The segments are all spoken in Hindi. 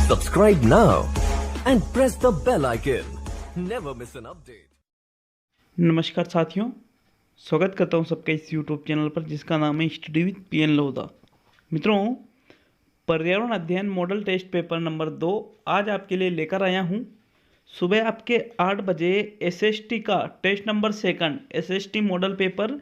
Subscribe now and press the bell icon. Never miss an update. नमस्कार साथियों, स्वागत करता हूं सबका इस YouTube चैनल पर जिसका नाम है स्टडी विद पीएन लोधा। मित्रों, पर्यावरण अध्ययन मॉडल टेस्ट पेपर नंबर 2 आज आपके लिए लेकर आया हूं। सुबह आपके 8 बजे एसएसटी का test number 2 SST model paper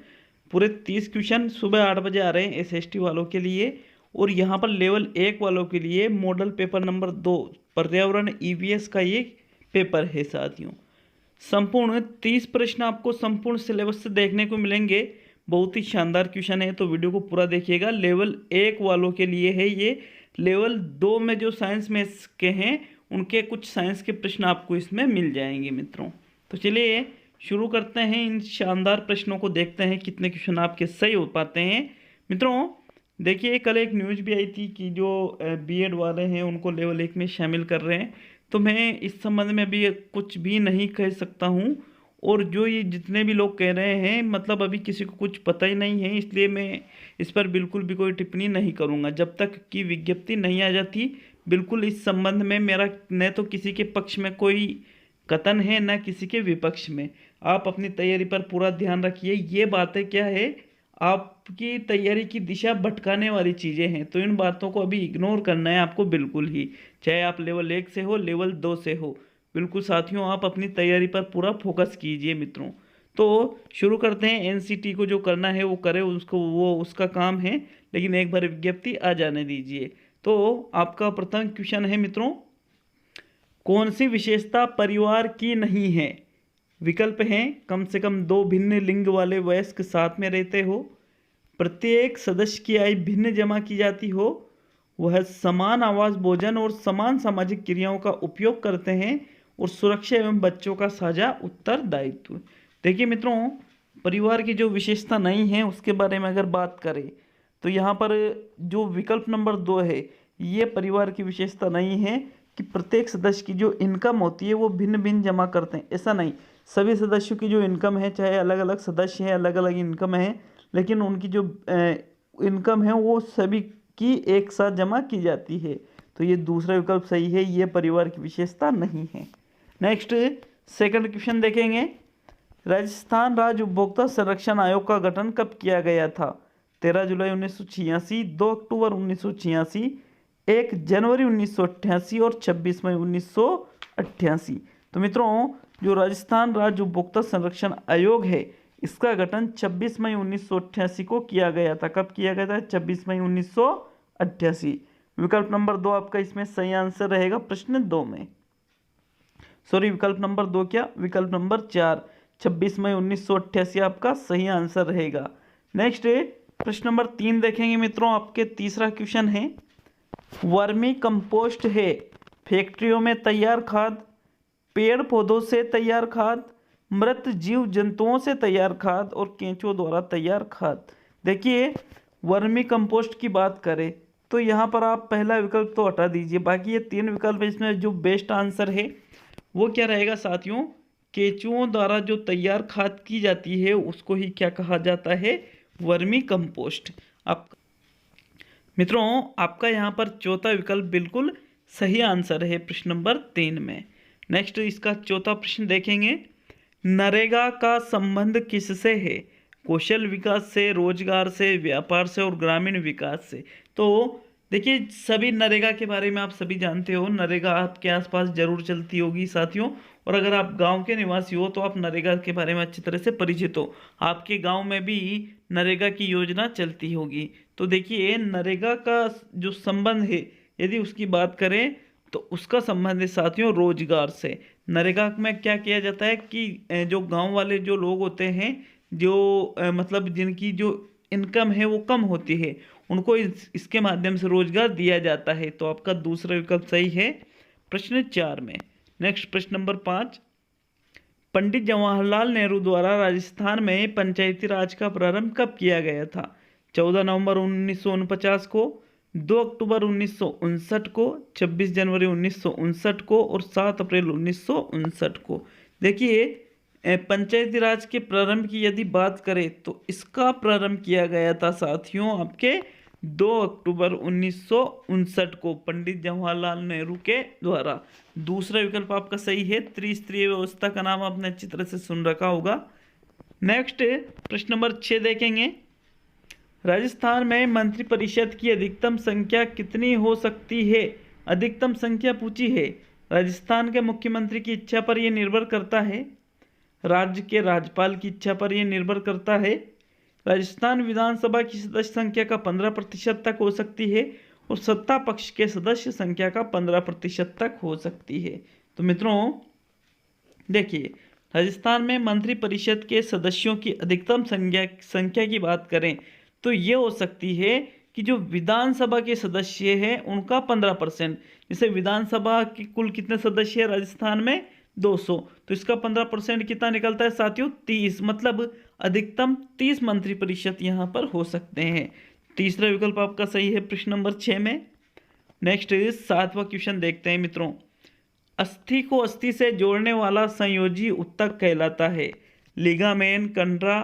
पूरे 30 क्वेश्चन सुबह 8 बजे आ रहे हैं एसएसटी वालों के लिए। और यहाँ पर लेवल 1 वालों के लिए मॉडल पेपर नंबर 2 पर्यावरण ईवीएस का ये पेपर है साथियों। संपूर्ण 30 प्रश्न आपको संपूर्ण सिलेबस से देखने को मिलेंगे। बहुत ही शानदार क्वेश्चन है, तो वीडियो को पूरा देखिएगा। लेवल 1 वालों के लिए है ये। लेवल 2 में जो साइंस में के हैं उनके कुछ साइंस के प्रश्न आपको इसमें मिल जाएंगे मित्रों। तो चलिए शुरू करते हैं, इन शानदार प्रश्नों को देखते हैं कितने क्वेश्चन आपके सही हो पाते हैं। मित्रों देखिए, कल एक न्यूज़ भी आई थी कि जो बीएड वाले हैं उनको लेवल 1 में शामिल कर रहे हैं। तो मैं इस संबंध में अभी कुछ भी नहीं कह सकता हूं। और जो ये जितने भी लोग कह रहे हैं, मतलब अभी किसी को कुछ पता ही नहीं है, इसलिए मैं इस पर बिल्कुल भी कोई टिप्पणी नहीं करूंगा जब तक कि विज्ञप्ति नहीं आ जाती। बिल्कुल इस संबंध में मेरा न तो किसी के पक्ष में कोई कथन है न किसी के विपक्ष में। आप अपनी तैयारी पर पूरा ध्यान रखिए। ये बातें क्या है, आपकी तैयारी की दिशा भटकाने वाली चीज़ें हैं, तो इन बातों को अभी इग्नोर करना है आपको बिल्कुल ही, चाहे आप लेवल 1 से हो लेवल 2 से हो। बिल्कुल साथियों, आप अपनी तैयारी पर पूरा फोकस कीजिए मित्रों। तो शुरू करते हैं। एनसीटी को जो करना है वो करे, उसको वो उसका काम है, लेकिन एक बार विज्ञप्ति आ जाने दीजिए। तो आपका प्रथम क्वेश्चन है मित्रों, कौन सी विशेषता परिवार की नहीं है? विकल्प हैं, कम से कम 2 भिन्न लिंग वाले वयस्क साथ में रहते हो, प्रत्येक सदस्य की आय भिन्न जमा की जाती हो, वह समान आवास भोजन और समान सामाजिक क्रियाओं का उपयोग करते हैं, और सुरक्षा एवं बच्चों का साझा उत्तरदायित्व। देखिए मित्रों, परिवार की जो विशेषता नहीं है उसके बारे में अगर बात करें तो यहाँ पर जो विकल्प नंबर 2 है ये परिवार की विशेषता नहीं है कि प्रत्येक सदस्य की जो इनकम होती है वो भिन्न भिन्न जमा करते हैं। ऐसा नहीं, सभी सदस्यों की जो इनकम है, चाहे अलग अलग सदस्य हैं अलग अलग इनकम है, लेकिन उनकी जो इनकम है वो सभी की एक साथ जमा की जाती है। तो ये दूसरा विकल्प सही है, ये परिवार की विशेषता नहीं है। नेक्स्ट सेकंड क्वेश्चन देखेंगे। राजस्थान राज्य उपभोक्ता संरक्षण आयोग का गठन कब किया गया था? 13 जुलाई 1986, 2 अक्टूबर 1986, 1 जनवरी 1988 और 26 मई 1988। तो मित्रों, जो राजस्थान राज्य उपभोक्ता संरक्षण आयोग है इसका गठन 26 मई 1988 को किया गया था। कब किया गया था? 26 मई 1988। विकल्प नंबर 2 आपका इसमें सही आंसर रहेगा प्रश्न 2 में। सॉरी, विकल्प नंबर 2 क्या, विकल्प नंबर 4 26 मई 1988 आपका सही आंसर रहेगा। नेक्स्ट प्रश्न नंबर 3 देखेंगे मित्रों। आपके तीसरा क्वेश्चन है, वर्मी कंपोस्ट है फैक्ट्रियों में तैयार खाद, पेड़ पौधों से तैयार खाद, मृत जीव जंतुओं से तैयार खाद और केंचुओं द्वारा तैयार खाद। देखिए, वर्मी कंपोस्ट की बात करें तो यहाँ पर आप पहला विकल्प तो हटा दीजिए, बाकी ये 3 विकल्प है, इसमें जो बेस्ट आंसर है वो क्या रहेगा साथियों? केंचुओं द्वारा जो तैयार खाद की जाती है उसको ही क्या कहा जाता है? Vermi compost. आप मित्रों, आपका यहाँ पर चौथा विकल्प बिल्कुल सही आंसर है प्रश्न नंबर 3 में। नेक्स्ट इसका चौथा प्रश्न देखेंगे। नरेगा का संबंध किससे है? कौशल विकास से, रोजगार से, व्यापार से और ग्रामीण विकास से। तो देखिए, सभी नरेगा के बारे में आप सभी जानते हो, नरेगा आपके आसपास जरूर चलती होगी साथियों। और अगर आप गांव के निवासी हो तो आप नरेगा के बारे में अच्छी तरह से परिचित हो, आपके गांव में भी नरेगा की योजना चलती होगी। तो देखिए, नरेगा का जो संबंध है यदि उसकी बात करें तो उसका संबंध है साथियों रोजगार से। नरेगा में क्या किया जाता है कि जो गांव वाले जो लोग होते हैं, जो मतलब जिनकी जो इनकम है वो कम होती है, उनको इसके माध्यम से रोजगार दिया जाता है। तो आपका दूसरा विकल्प सही है प्रश्न 4 में। नेक्स्ट प्रश्न नंबर 5, पंडित जवाहरलाल नेहरू द्वारा राजस्थान में पंचायती राज का प्रारंभ कब किया गया था? 14 नवंबर 1949 को, 2 अक्टूबर 1959 को, 26 जनवरी 1959 को और 7 अप्रैल 1959 को। देखिए, पंचायती राज के प्रारंभ की यदि बात करें तो इसका प्रारंभ किया गया था साथियों आपके 2 अक्टूबर 1959 को पंडित जवाहरलाल नेहरू के द्वारा। दूसरा विकल्प आपका सही है। त्रिस्तरीय व्यवस्था का नाम आपने अच्छी तरह से सुन रखा होगा। नेक्स्ट प्रश्न नंबर 6 देखेंगे। राजस्थान में मंत्रिपरिषद की अधिकतम संख्या कितनी हो सकती है? अधिकतम संख्या पूछी है। राजस्थान के मुख्यमंत्री की इच्छा पर यह निर्भर करता है, राज्य के राज्यपाल की इच्छा पर यह निर्भर करता है, राजस्थान विधानसभा की सदस्य संख्या का 15% तक हो सकती है और सत्ता पक्ष के सदस्य संख्या का 15% तक हो सकती है। तो मित्रों देखिए, राजस्थान में मंत्रिपरिषद के सदस्यों की अधिकतम संख्या की बात करें तो ये हो सकती है कि जो विधानसभा के सदस्य हैं उनका 15%, जैसे विधानसभा की कुल कितने सदस्य हैं राजस्थान में? 200, तो इसका 15% कितना निकलता है साथियों? 30, मतलब अधिकतम 30 मंत्रिपरिषद यहाँ पर हो सकते हैं। तीसरा विकल्प आपका सही है प्रश्न नंबर 6 में। नेक्स्ट 7वां क्वेश्चन देखते हैं मित्रों। अस्थि को अस्थि से जोड़ने वाला संयोजी उत्तक कहलाता है। लिगामेन, कंडरा,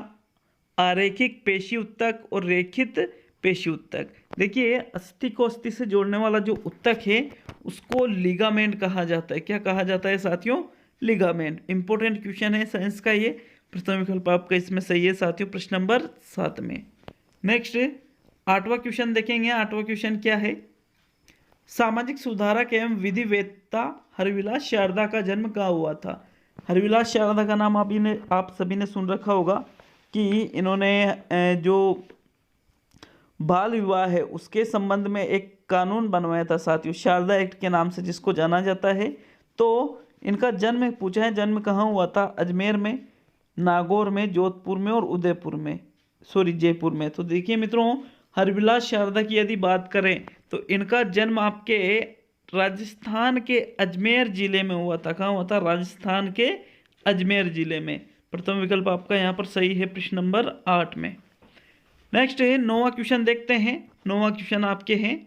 आरेखिक पेशी उत्तक और रेखित पेशी उत्तक। देखिए, अस्थि को अस्थि से जोड़ने वाला जो उत्तक है उसको लिगामेंट कहा जाता है। क्या कहा जाता है साथियों? लिगामेंट। इंपॉर्टेंट क्वेश्चन है साइंस का ये। प्रथम विकल्प आपका इसमें सही है साथियों प्रश्न नंबर 7 में। नेक्स्ट 8वां क्वेश्चन देखेंगे। 8वां क्वेश्चन क्या है? सामाजिक सुधारक एवं विधिवेत्ता हरविलास शारदा का जन्म कहाँ हुआ था? हरविलास शारदा का नाम आप सभी ने सुन रखा होगा कि इन्होंने जो बाल विवाह है उसके संबंध में एक कानून बनवाया था साथियों, शारदा एक्ट के नाम से जिसको जाना जाता है। तो इनका जन्म पूछा है, जन्म कहाँ हुआ था? अजमेर में, नागौर में, जोधपुर में और उदयपुर में, जयपुर में। तो देखिए मित्रों, हरविलास शारदा की यदि बात करें तो इनका जन्म आपके राजस्थान के अजमेर जिले में हुआ था। कहाँ हुआ था? राजस्थान के अजमेर जिले में। प्रथम विकल्प आपका यहाँ पर सही है प्रश्न नंबर 8 में। नेक्स्ट है 9वां क्वेश्चन देखते हैं। 9वां क्वेश्चन आपके हैं,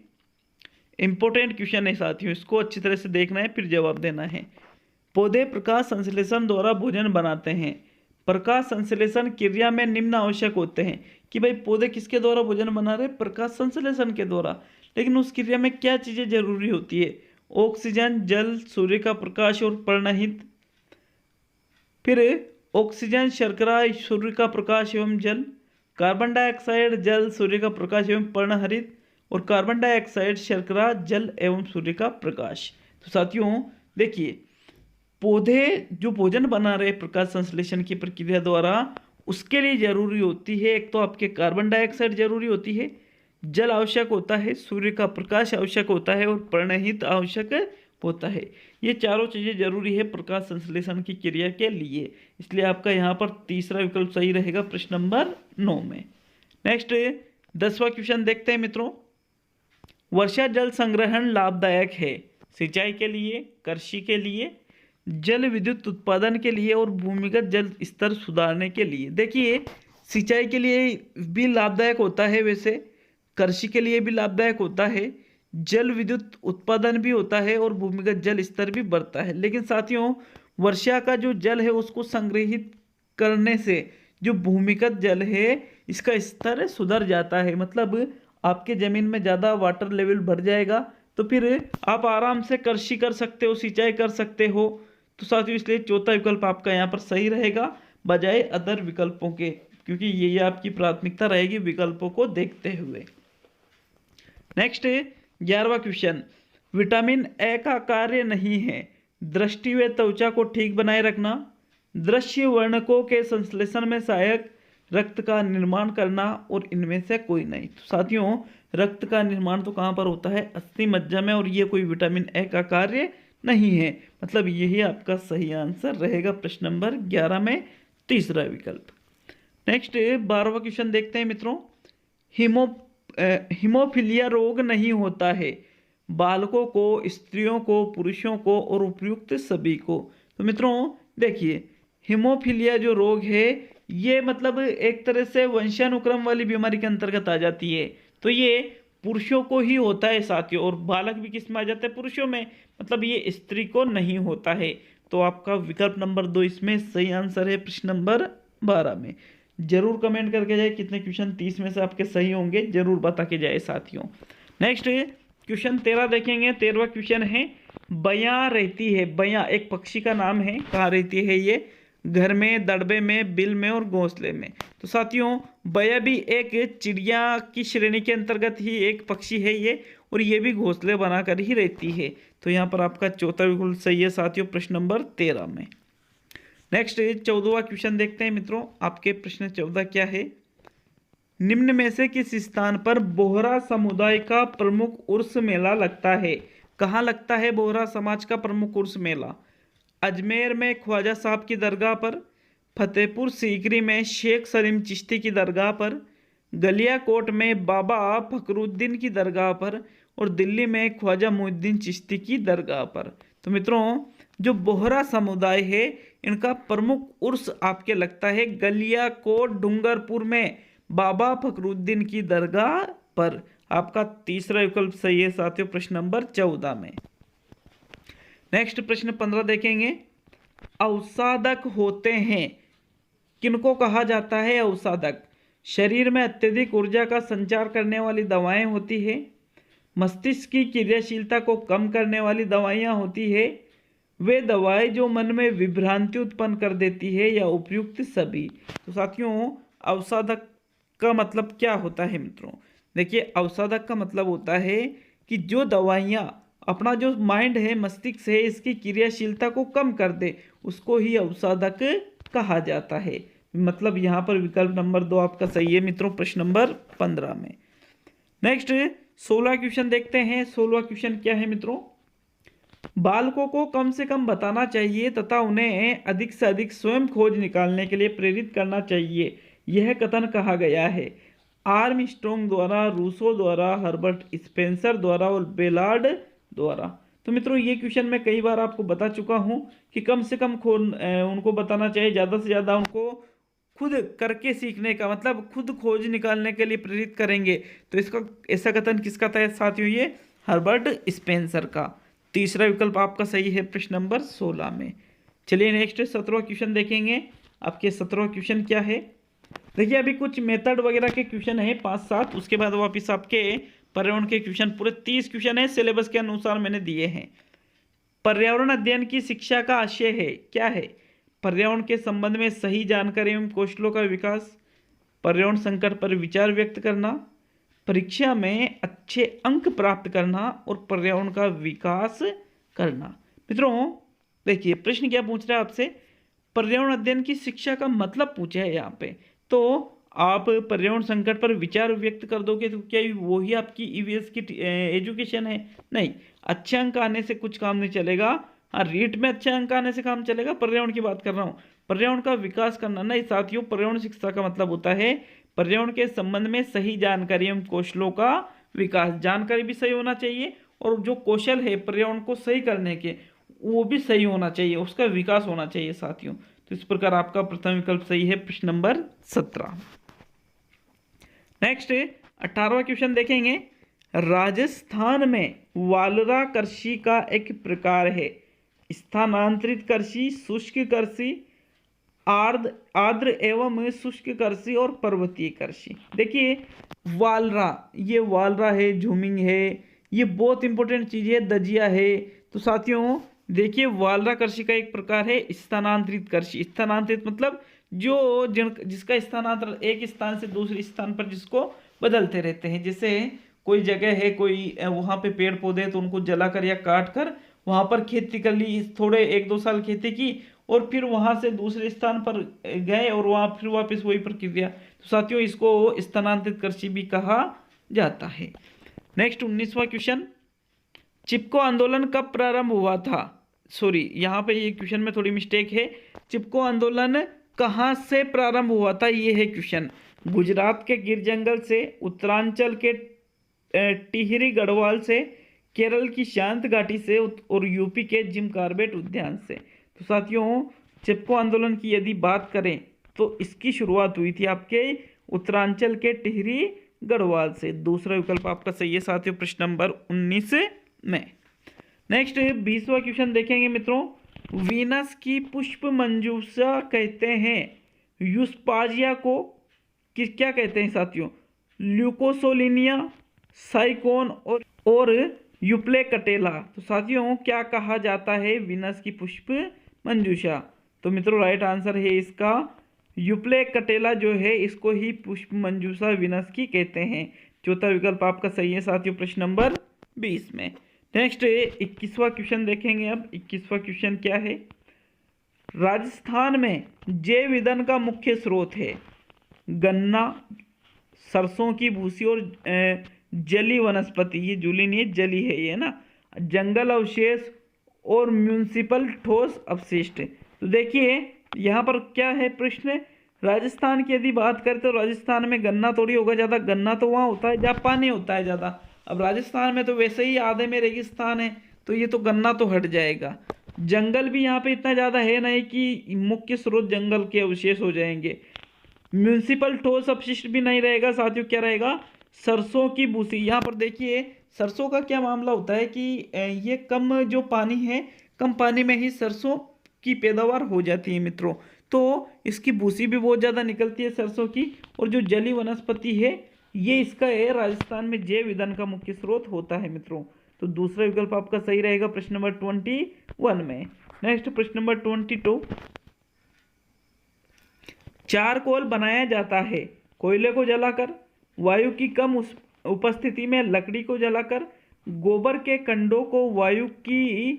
इंपॉर्टेंट क्वेश्चन है साथियों, इसको अच्छी तरह से देखना है फिर जवाब देना है। पौधे प्रकाश संश्लेषण द्वारा भोजन बनाते हैं। प्रकाश संश्लेषण क्रिया में निम्न आवश्यक होते हैं कि भाई पौधे किसके द्वारा भोजन बना रहे? प्रकाश संश्लेषण के द्वारा। लेकिन उस क्रिया में क्या चीजें जरूरी होती है? ऑक्सीजन, जल, सूर्य का प्रकाश और पर्णहित। फिर ऑक्सीजन, शर्करा, सूर्य का प्रकाश एवं जल। कार्बन डाइऑक्साइड, जल, सूर्य का प्रकाश एवं पर्णहरित। और कार्बन डाइऑक्साइड, शर्करा, जल एवं सूर्य का प्रकाश। तो साथियों देखिए, पौधे जो भोजन बना रहे प्रकाश संश्लेषण की प्रक्रिया द्वारा, उसके लिए जरूरी होती है एक तो आपके कार्बन डाइऑक्साइड जरूरी होती है, जल आवश्यक होता है, सूर्य का प्रकाश आवश्यक होता है और पर्णहित आवश्यक होता है। ये चारों चीज़ें जरूरी है प्रकाश संश्लेषण की क्रिया के लिए। इसलिए आपका यहाँ पर तीसरा विकल्प सही रहेगा प्रश्न नंबर 9 में। नेक्स्ट 10वां क्वेश्चन देखते हैं मित्रों। वर्षा जल संग्रहण लाभदायक है सिंचाई के लिए, कृषि के लिए, जल विद्युत उत्पादन के लिए और भूमिगत जल स्तर सुधारने के लिए। देखिए, सिंचाई के लिए भी लाभदायक होता है, वैसे कृषि के लिए भी लाभदायक होता है, जल विद्युत उत्पादन भी होता है और भूमिगत जल स्तर भी बढ़ता है। लेकिन साथियों, वर्षा का जो जल है उसको संग्रहित करने से जो भूमिगत जल है इसका स्तर सुधर जाता है, मतलब आपके ज़मीन में ज़्यादा वाटर लेवल बढ़ जाएगा, तो फिर आप आराम से कृषि कर सकते हो, सिंचाई कर सकते हो। तो साथियों इसलिए चौथा विकल्प आपका यहाँ पर सही रहेगा बजाय अदर विकल्पों के, क्योंकि ये आपकी प्राथमिकता रहेगी विकल्पों को देखते हुए। नेक्स्ट 11वां क्वेश्चन। विटामिन ए का कार्य नहीं है दृष्टि व त्वचा को ठीक बनाए रखना, दृश्य वर्णकों के संश्लेषण में सहायक, रक्त का निर्माण करना और इनमें से कोई नहीं। तो साथियों, रक्त का निर्माण तो कहाँ पर होता है? अस्थि मज्जा में, और ये कोई विटामिन ए का कार्य नहीं है, मतलब यही आपका सही आंसर रहेगा प्रश्न नंबर 11 में, तीसरा विकल्प। नेक्स्ट 12वां क्वेश्चन देखते हैं मित्रों। हीमोफीलिया रोग नहीं होता है बालकों को, स्त्रियों को, पुरुषों को और उपयुक्त सभी को। तो मित्रों देखिए, हीमोफीलिया जो रोग है ये मतलब एक तरह से वंशानुक्रम वाली बीमारी के अंतर्गत आ जाती है। तो ये पुरुषों को ही होता है साथियों, और बालक भी किस में आ जाता है? पुरुषों में, मतलब ये स्त्री को नहीं होता है। तो आपका विकल्प नंबर 2 इसमें सही आंसर है प्रश्न नंबर 12 में। जरूर कमेंट करके जाए कितने क्वेश्चन 30 में से आपके सही होंगे, जरूर बता के जाए साथियों। नेक्स्ट क्वेश्चन 13 देखेंगे। 13वां क्वेश्चन है बयां रहती है। बयां एक पक्षी का नाम है, कहाँ रहती है ये? घर में, दड़बे में, बिल में और घोंसले में। तो साथियों बया भी एक चिड़िया की श्रेणी के अंतर्गत ही एक पक्षी है ये, और ये भी घोंसले बनाकर ही रहती है। तो यहाँ पर आपका चौथा बिल्कुल सही है साथियों, प्रश्न नंबर 13 में। नेक्स्ट 14वां क्वेश्चन देखते हैं मित्रों। आपके प्रश्न 14 क्या है? निम्न में से किस स्थान पर बोहरा समुदाय का प्रमुख उर्स मेला लगता है? कहाँ लगता है बोहरा समाज का प्रमुख उर्स मेला? अजमेर में ख्वाजा साहब की दरगाह पर, फतेहपुर सीकरी में शेख सलीम चिश्ती की दरगाह पर, गलियाकोट में बाबा फखरुद्दीन की दरगाह पर, और दिल्ली में ख्वाजा मुहिद्दीन चिश्ती की दरगाह पर। तो मित्रों जो बोहरा समुदाय है इनका प्रमुख उर्स आपके लगता है गलियाकोट डूंगरपुर में बाबा फखरुद्दीन की दरगाह पर। आपका तीसरा विकल्प सही है साथियों, प्रश्न नंबर 14 में। नेक्स्ट प्रश्न 15 देखेंगे। अवसादक होते हैं, किनको कहा जाता है अवसादक? शरीर में अत्यधिक ऊर्जा का संचार करने वाली दवाएं होती है, मस्तिष्क की क्रियाशीलता को कम करने वाली दवाइयां होती है, वे दवाएं जो मन में विभ्रांति उत्पन्न कर देती है, या उपयुक्त सभी। तो साथियों अवसादक का मतलब क्या होता है मित्रों? देखिए अवसादक का मतलब होता है कि जो दवाइयाँ अपना जो माइंड है, मस्तिष्क है, इसकी क्रियाशीलता को कम कर दे, उसको ही अवसादक कहा जाता है। मतलब यहाँ पर विकल्प नंबर 2 आपका सही है मित्रों, प्रश्न नंबर 15 में। नेक्स्ट 16 क्वेश्चन देखते हैं। 16वां क्वेश्चन क्या है मित्रों? बालकों को कम से कम बताना चाहिए तथा उन्हें अधिक से अधिक स्वयं खोज निकालने के लिए प्रेरित करना चाहिए, यह कथन कहा गया है आर्मस्ट्रॉन्ग द्वारा, रूसो द्वारा, हर्बर्ट स्पेंसर द्वारा और बेलार्ड द्वारा। तो मित्रों ये क्वेश्चन मैं कई बार आपको बता चुका हूं कि कम से कम उनको बताना चाहिए, ज़्यादा से ज़्यादा उनको खुद करके सीखने का, मतलब खुद खोज निकालने के लिए प्रेरित करेंगे। तो इसका ऐसा कथन किसका था साथियों? ये हर्बर्ट स्पेंसर का। तीसरा विकल्प आपका सही है, प्रश्न नंबर 16 में। चलिए नेक्स्ट 17वां क्वेश्चन देखेंगे। आपके 17वां क्वेश्चन क्या है? देखिए अभी कुछ मेथड वगैरह के क्वेश्चन है 5-7, उसके बाद वापिस आपके पर्यावरण के क्वेश्चन, पूरे 30 क्वेश्चन है सिलेबस के अनुसार मैंने दिए हैं। पर्यावरण अध्ययन की शिक्षा का आशय है, क्या है? पर्यावरण के संबंध में सही जानकारी एवं कौशलों का विकास, पर्यावरण संकट पर विचार व्यक्त करना, परीक्षा में अच्छे अंक प्राप्त करना और पर्यावरण का विकास करना। मित्रों देखिए प्रश्न क्या पूछ रहा है आपसे? पर्यावरण अध्ययन की शिक्षा का मतलब पूछा है यहाँ पे। तो आप पर्यावरण संकट पर विचार व्यक्त कर दोगे तो क्या वो ही आपकी ईवीएस की एजुकेशन है? नहीं, अच्छे अंक आने से कुछ काम नहीं चलेगा। हाँ रीट में अच्छे अंक आने से काम चलेगा, पर्यावरण की बात कर रहा हूँ। पर्यावरण का विकास करना नहीं साथियों, पर्यावरण शिक्षा का मतलब होता है पर्यावरण के संबंध में सही जानकारी एवं कौशलों का विकास। जानकारी भी सही होना चाहिए और जो कौशल है पर्यावरण को सही करने के वो भी सही होना चाहिए, उसका विकास होना चाहिए साथियों। तो इस प्रकार आपका प्रथम विकल्प सही है, प्रश्न नंबर 17। नेक्स्ट 18वां क्वेश्चन देखेंगे। राजस्थान में वालरा कृषि का एक प्रकार है, स्थानांतरित कृषि, शुष्क कृषि, आर्द्र एवं शुष्क कृषि और पर्वतीय कृषि। देखिए वालरा, ये वालरा है, झूमिंग है, ये बहुत इंपॉर्टेंट चीज है, दजिया है। तो साथियों देखिए वालरा कृषि का एक प्रकार है स्थानांतरित कृषि। स्थानांतरित मतलब जो जिसका स्थानांतरण एक स्थान से दूसरे स्थान पर जिसको बदलते रहते हैं। जैसे कोई जगह है, कोई वहाँ पे पेड़ पौधे तो उनको जलाकर या काट कर वहाँ पर खेती कर ली, थोड़े 1-2 साल खेती की और फिर वहाँ से दूसरे स्थान पर गए और वहाँ फिर वापस वही प्रक्रिया। तो साथियों इसको स्थानांतरित कृषि भी कहा जाता है। Next 19वां question. चिपको आंदोलन कब प्रारंभ हुआ था? सॉरी यहाँ पे ये क्वेश्चन में थोड़ी मिस्टेक है। चिपको आंदोलन कहाँ से प्रारंभ हुआ था, ये है क्वेश्चन। गुजरात के गिर जंगल से, उत्तरांचल के टिहरी गढ़वाल से, केरल की शांत घाटी से और यूपी के जिम कार्बेट उद्यान से। तो साथियों चिपको आंदोलन की यदि बात करें तो इसकी शुरुआत हुई थी आपके उत्तरांचल के टिहरी गढ़वाल से। दूसरा विकल्प आपका सही है साथियों, प्रश्न नंबर 19 में। नेक्स्ट 20वां क्वेश्चन देखेंगे मित्रों। वीनस की पुष्प मंजूषा कहते हैं, यूस्पाजिया को क्या कहते हैं साथियों, ल्यूकोसोलिनिया, साइकोन और यूप्लेकटेला। तो साथियों क्या कहा जाता है वीनस की पुष्प मंजूषा? तो मित्रों राइट आंसर है इसका यूप्लेकटेला जो है इसको ही पुष्प मंजूषा वीनस की कहते हैं। चौथा विकल्प आपका सही है साथियों प्रश्न नंबर 20 में। नेक्स्ट 21वां क्वेश्चन देखेंगे। अब 21वां क्वेश्चन क्या है? राजस्थान में जैव ईंधन का मुख्य स्रोत है गन्ना, सरसों की भूसी और जली वनस्पति, ये जूली नहीं है जली है ये ना, जंगल अवशेष और म्यूनिसिपल ठोस अपशिष्ट। तो देखिए यहाँ पर क्या है प्रश्न, राजस्थान की यदि बात करें तो राजस्थान में गन्ना थोड़ी होगा ज़्यादा, गन्ना तो वहाँ होता है जहाँ पानी होता है ज़्यादा। अब राजस्थान में तो वैसे ही आधे में रेगिस्तान है, तो ये तो गन्ना तो हट जाएगा। जंगल भी यहाँ पे इतना ज़्यादा है नहीं कि मुख्य स्रोत जंगल के अवशेष हो जाएंगे। म्यूनिसिपल ठोस अपशिष्ट भी नहीं रहेगा साथियों, क्या रहेगा? सरसों की भूसी। यहाँ पर देखिए सरसों का क्या मामला होता है कि ये कम जो पानी है, कम पानी में ही सरसों की पैदावार हो जाती है मित्रों, तो इसकी भूसी भी बहुत ज़्यादा निकलती है सरसों की। और जो जली वनस्पति है ये इसका है राजस्थान में जैव ईंधन का मुख्य स्रोत होता है मित्रों। तो दूसरा विकल्प आपका सही रहेगा प्रश्न नंबर 21 में। नेक्स्ट प्रश्न नंबर 22, चारकोल बनाया जाता है कोयले को जलाकर, वायु की कम उपस्थिति में लकड़ी को जलाकर, गोबर के कंडों को वायु की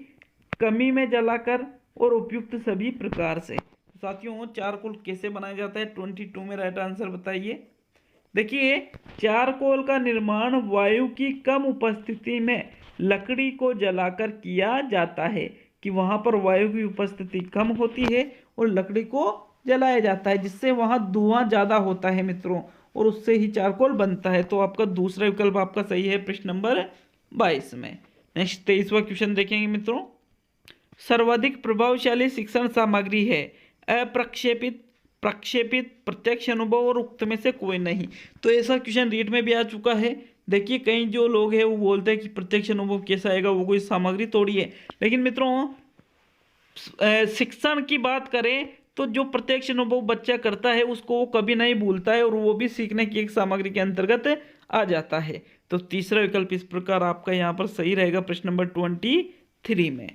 कमी में जलाकर और उपयुक्त सभी प्रकार से। साथियों चारकोल कैसे बनाया जाता है 22 में राइट आंसर बताइए। देखिए चारकोल का निर्माण वायु की कम उपस्थिति में लकड़ी को जलाकर किया जाता है, कि वहाँ पर वायु की उपस्थिति कम होती है और लकड़ी को जलाया जाता है, जिससे वहाँ धुआं ज़्यादा होता है मित्रों, और उससे ही चारकोल बनता है। तो आपका दूसरा विकल्प आपका सही है प्रश्न नंबर 22 में। नेक्स्ट 23वां क्वेश्चन देखेंगे मित्रों। सर्वाधिक प्रभावशाली शिक्षण सामग्री है अप्रक्षेपित, प्रक्षेपित, प्रत्यक्ष अनुभव और उक्त में से कोई नहीं। तो ऐसा क्वेश्चन रीट में भी आ चुका है। देखिए कई जो लोग हैं वो बोलते हैं कि प्रत्यक्ष अनुभव कैसा आएगा, वो कोई सामग्री थोड़ी है। लेकिन मित्रों शिक्षण की बात करें तो जो प्रत्यक्ष अनुभव बच्चा करता है उसको वो कभी नहीं भूलता है, और वो भी सीखने की एक सामग्री के अंतर्गत आ जाता है। तो तीसरा विकल्प इस प्रकार आपका यहाँ पर सही रहेगा प्रश्न नंबर 23 में।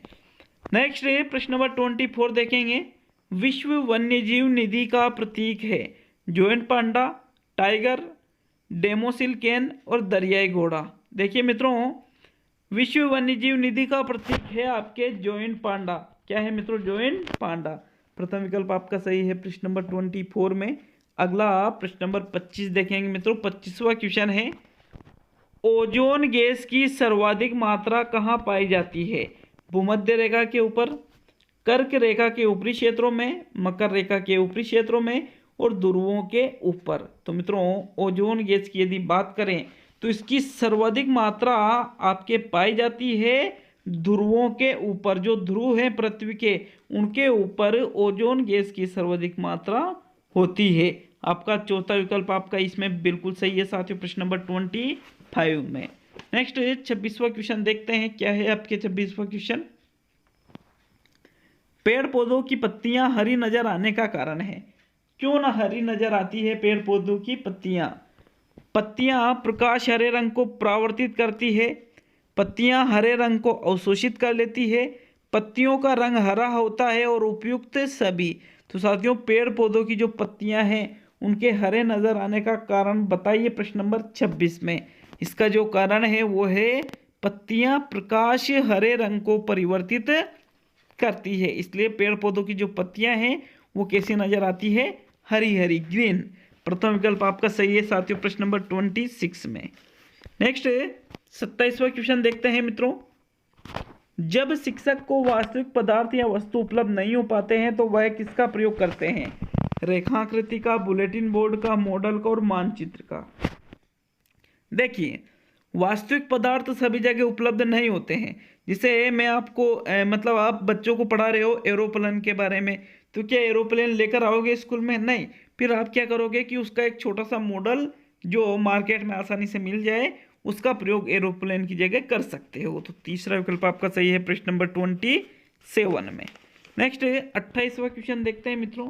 नेक्स्ट प्रश्न नंबर 24 देखेंगे। विश्व वन्यजीव निधि का प्रतीक है जोइंट पांडा, टाइगर, डेमोसिल्केन और दरियाई घोड़ा। देखिए मित्रों विश्व वन्यजीव निधि का प्रतीक है आपके जोइंट पांडा। क्या है मित्रों? जोइंट पांडा। प्रथम विकल्प आपका सही है प्रश्न नंबर 24 में। अगला प्रश्न नंबर 25 देखेंगे मित्रों। 25वां क्वेश्चन है ओजोन गैस की सर्वाधिक मात्रा कहाँ पाई जाती है? भूमध्य रेखा के ऊपर, कर्क रेखा के ऊपरी क्षेत्रों में, मकर रेखा के ऊपरी क्षेत्रों में और ध्रुवों के ऊपर। तो मित्रों ओजोन गैस की यदि बात करें तो इसकी सर्वाधिक मात्रा आपके पाई जाती है ध्रुवों के ऊपर। जो ध्रुव हैं पृथ्वी के उनके ऊपर ओजोन गैस की सर्वाधिक मात्रा होती है। आपका चौथा विकल्प आपका इसमें बिल्कुल सही है साथियों प्रश्न नंबर 25 में। नेक्स्ट 26वां क्वेश्चन देखते हैं। क्या है आपके 26वां क्वेश्चन? पेड़ पौधों की पत्तियां हरी नजर आने का कारण है। क्यों ना हरी नजर आती है पेड़ पौधों की पत्तियां? पत्तियां प्रकाश हरे रंग को परावर्तित करती है, पत्तियां हरे रंग को अवशोषित कर लेती है, पत्तियों का रंग हरा होता है और उपयुक्त सभी। तो साथियों पेड़ पौधों की जो पत्तियां हैं उनके हरे नजर आने का कारण बताइए प्रश्न नंबर 26 में। इसका जो कारण है वो है पत्तियां प्रकाश हरे रंग को परिवर्तित करती है, इसलिए पेड़ पौधों की जो पत्तियां हैं वो कैसी नजर आती है? हरी हरी, ग्रीन। प्रथम विकल्प आपका सही है साथियों प्रश्न नंबर 26 में। नेक्स्ट 27वां क्वेश्चन देखते हैं मित्रों। जब शिक्षक को वास्तविक पदार्थ या वस्तु उपलब्ध नहीं हो पाते हैं तो वह किसका प्रयोग करते हैं? रेखाकृति का, बुलेटिन बोर्ड का, मॉडल का और मानचित्र का। देखिए वास्तविक पदार्थ सभी जगह उपलब्ध नहीं होते हैं। जिसे मैं आपको मतलब आप बच्चों को पढ़ा रहे हो एरोप्लेन के बारे में, तो क्या एरोप्लेन लेकर आओगे स्कूल में? नहीं। फिर आप क्या करोगे कि उसका एक छोटा सा मॉडल जो मार्केट में आसानी से मिल जाए उसका प्रयोग एरोप्लेन की जगह कर सकते हो। तो तीसरा विकल्प आपका सही है प्रश्न नंबर 27 में। नेक्स्ट 28वां क्वेश्चन देखते हैं मित्रों।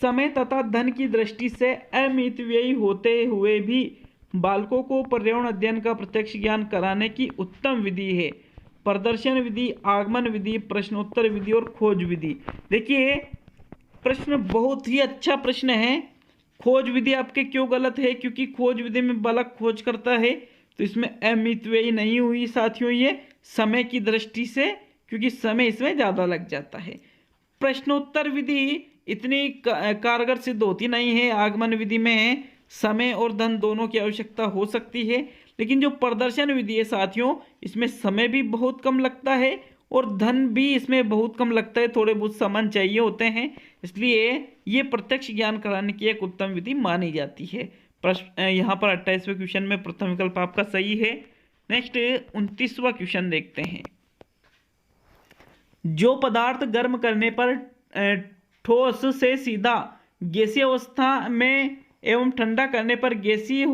समय तथा धन की दृष्टि से अमितव्ययी होते हुए भी बालकों को पर्यावरण अध्ययन का प्रत्यक्ष ज्ञान कराने की उत्तम विधि है। प्रदर्शन विधि, आगमन विधि, प्रश्नोत्तर विधि और खोज विधि। देखिए प्रश्न बहुत ही अच्छा प्रश्न है। खोज विधि आपके क्यों गलत है? क्योंकि खोज विधि में बालक खोज करता है, तो इसमें अमितव्ययी नहीं हुई साथियों ये समय की दृष्टि से, क्योंकि समय इसमें ज़्यादा लग जाता है। प्रश्नोत्तर विधि इतनी कारगर सिद्ध होती नहीं है। आगमन विधि में समय और धन दोनों की आवश्यकता हो सकती है, लेकिन जो प्रदर्शन विधि है साथियों, इसमें समय भी बहुत कम लगता है और धन भी इसमें बहुत कम लगता है, थोड़े बहुत सामान चाहिए होते हैं, इसलिए ये प्रत्यक्ष ज्ञान कराने की एक उत्तम विधि मानी जाती है। प्रश्न यहाँ पर 28वें क्वेश्चन में प्रथम विकल्प आपका सही है। नेक्स्ट 29वां क्वेश्चन देखते हैं। जो पदार्थ गर्म करने पर ठोस से सीधा गैसीय अवस्था में एवं ठंडा करने पर गैसीय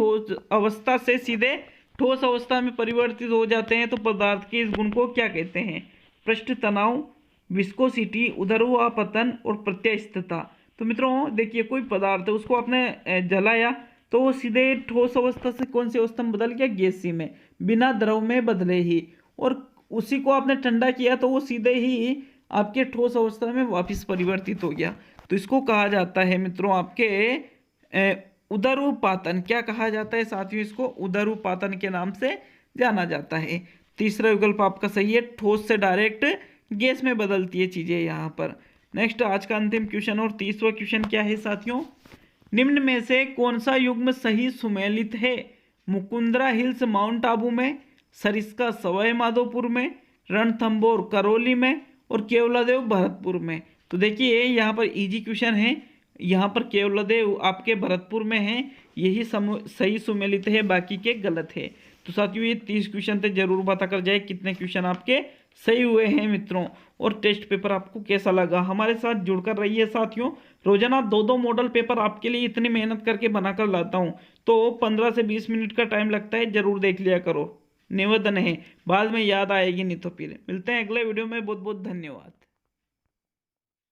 अवस्था से सीधे ठोस अवस्था में परिवर्तित हो जाते हैं, तो पदार्थ के इस गुण को क्या कहते हैं? पृष्ठ तनाव, विस्कोसिटी, ऊर्ध्वापतन और प्रत्यास्थता। तो मित्रों देखिए कोई पदार्थ है, उसको आपने जलाया तो वो सीधे ठोस अवस्था से कौन सी अवस्था में बदल गया? गैसीय में, बिना द्रव में बदले ही। और उसी को आपने ठंडा किया तो वो सीधे ही आपके ठोस अवस्था में वापस परिवर्तित हो गया, तो इसको कहा जाता है मित्रों आपके उदरूपातन। क्या कहा जाता है साथियों? इसको उदरूपातन के नाम से जाना जाता है। तीसरा विकल्प आपका सही है, ठोस से डायरेक्ट गैस में बदलती है चीजें यहाँ पर। नेक्स्ट आज का अंतिम क्वेश्चन और 30वां क्वेश्चन क्या है साथियों? निम्न में से कौन सा युग्म सही सुमेलित है? मुकुंदरा हिल्स माउंट आबू में, सरिस्का सवाई माधोपुर में, रणथंभौर करौली में और केवलादेव भरतपुर में। तो देखिए यहाँ पर इजी क्वेश्चन है, यहाँ पर केवलादेव आपके भरतपुर में है, यही सही सुमेलित है, बाकी के गलत है। तो साथियों ये 30 क्वेश्चन थे, जरूर पता कर जाए कितने क्वेश्चन आपके सही हुए हैं मित्रों। और टेस्ट पेपर आपको कैसा लगा? हमारे साथ जुड़कर रहिए साथियों। रोजाना 2-2 मॉडल पेपर आपके लिए इतनी मेहनत करके बनाकर लाता हूँ, तो 15 से 20 मिनट का टाइम लगता है, जरूर देख लिया करो। निवेदन है, बाद में याद आएगी नहीं तो फिर। मिलते हैं अगले वीडियो में, बहुत बहुत धन्यवाद।